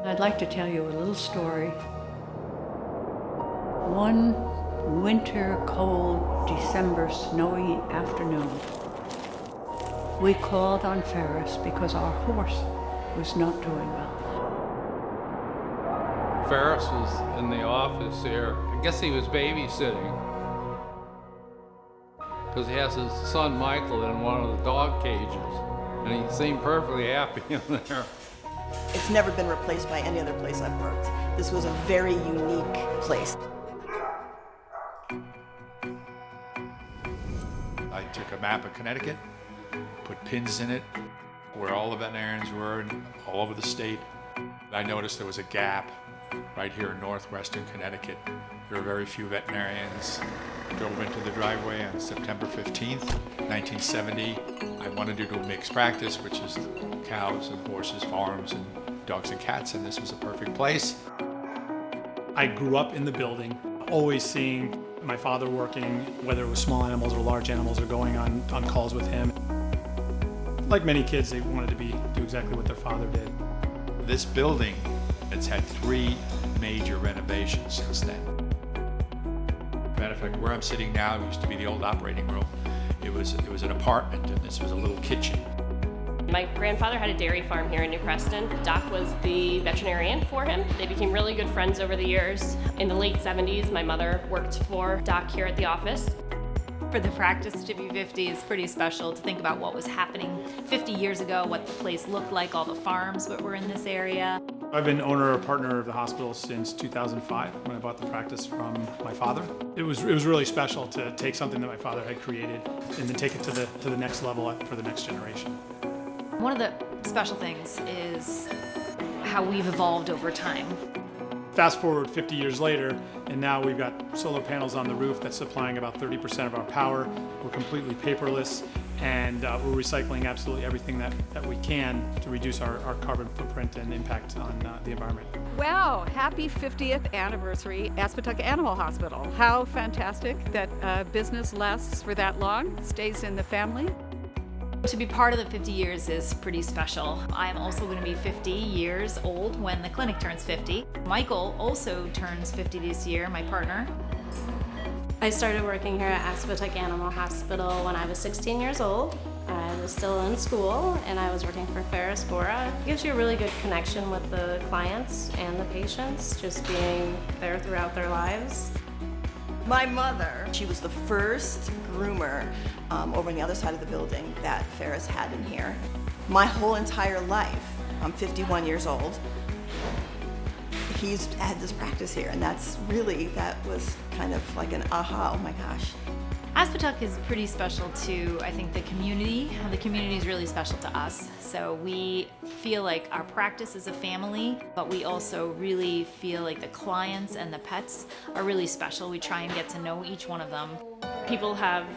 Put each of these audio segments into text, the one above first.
I'd like to tell you a little story. One winter, cold, December, snowy afternoon, we called on Ferris because our horse was not doing well. Ferris was in the office here. I guess he was babysitting because he has his son Michael in one of the dog cages, and he seemed perfectly happy in there. It's never been replaced by any other place I've worked. This was a very unique place. I took a map of Connecticut, put pins in it where all the veterinarians were all over the state. I noticed there was a gap right here in northwestern Connecticut. There were very few veterinarians. I drove into the driveway on September 15th, 1970. I wanted to do a mixed practice, which is cows and horses, farms, and dogs and cats, and this was a perfect place. I grew up in the building, always seeing my father working, whether it was small animals or large animals, or going on calls with him. Like many kids, they wanted to do exactly what their father did. This building has had 3 major renovations since then. Matter of fact, where I'm sitting now used to be the old operating room. It was an apartment, and this was a little kitchen. My grandfather had a dairy farm here in New Preston. Doc was the veterinarian for him. They became really good friends over the years. In the late 70s, my mother worked for Doc here at the office. For the practice to be 50 is pretty special, to think about what was happening 50 years ago, what the place looked like, all the farms that were in this area. I've been owner or partner of the hospital since 2005 when I bought the practice from my father. It was really special to take something that my father had created and then take it to the next level for the next generation. One of the special things is how we've evolved over time. Fast forward 50 years later, and now we've got solar panels on the roof that's supplying about 30% of our power. We're completely paperless, and we're recycling absolutely everything that we can to reduce our carbon footprint and impact on the environment. Wow, happy 50th anniversary, Aspetuck Animal Hospital. How fantastic that business lasts for that long, stays in the family. To be part of the 50 years is pretty special. I am also going to be 50 years old when the clinic turns 50. Michael also turns 50 this year, my partner. I started working here at Aspetuck Animal Hospital when I was 16 years old. I was still in school and I was working for Ferris Gora. It gives you a really good connection with the clients and the patients, just being there throughout their lives. My mother, she was the first groomer over on the other side of the building that Ferris had in here. My whole entire life, I'm 51 years old, he's had this practice here, and that was kind of like an aha, oh my gosh. Aspetuck is pretty special to, I think, the community. The community is really special to us. So we feel like our practice is a family, but we also really feel like the clients and the pets are really special. We try and get to know each one of them. People have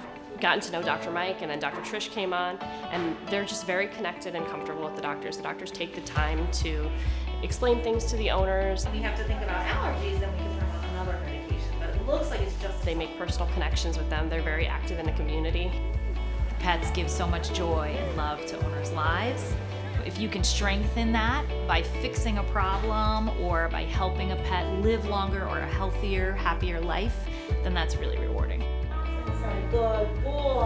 gotten to know Dr. Mike, and then Dr. Trish came on, and they're just very connected and comfortable with the doctors. The doctors take the time to explain things to the owners. We have to think about allergies, then we can turn on another medication, but it looks like it's just They make personal connections with them. They're very active in the community. pets give so much joy and love to owners' lives. If you can strengthen that by fixing a problem or by helping a pet live longer or a healthier, happier life, then that's really rewarding. Good boy.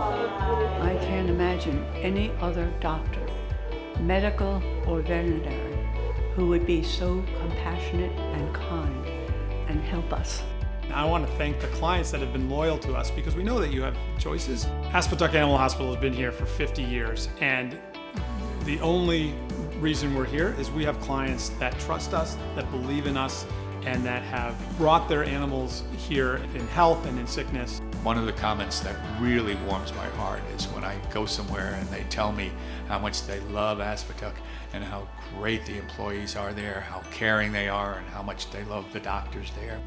I can't imagine any other doctor, medical or veterinary, who would be so compassionate and kind and help us. I want to thank the clients that have been loyal to us, because we know that you have choices. Aspetuck Animal Hospital has been here for 50 years, and the only reason we're here is we have clients that trust us, that believe in us, and that have brought their animals here in health and in sickness. One of the comments that really warms my heart is when I go somewhere and they tell me how much they love Aspetuck and how great the employees are there, how caring they are, and how much they love the doctors there.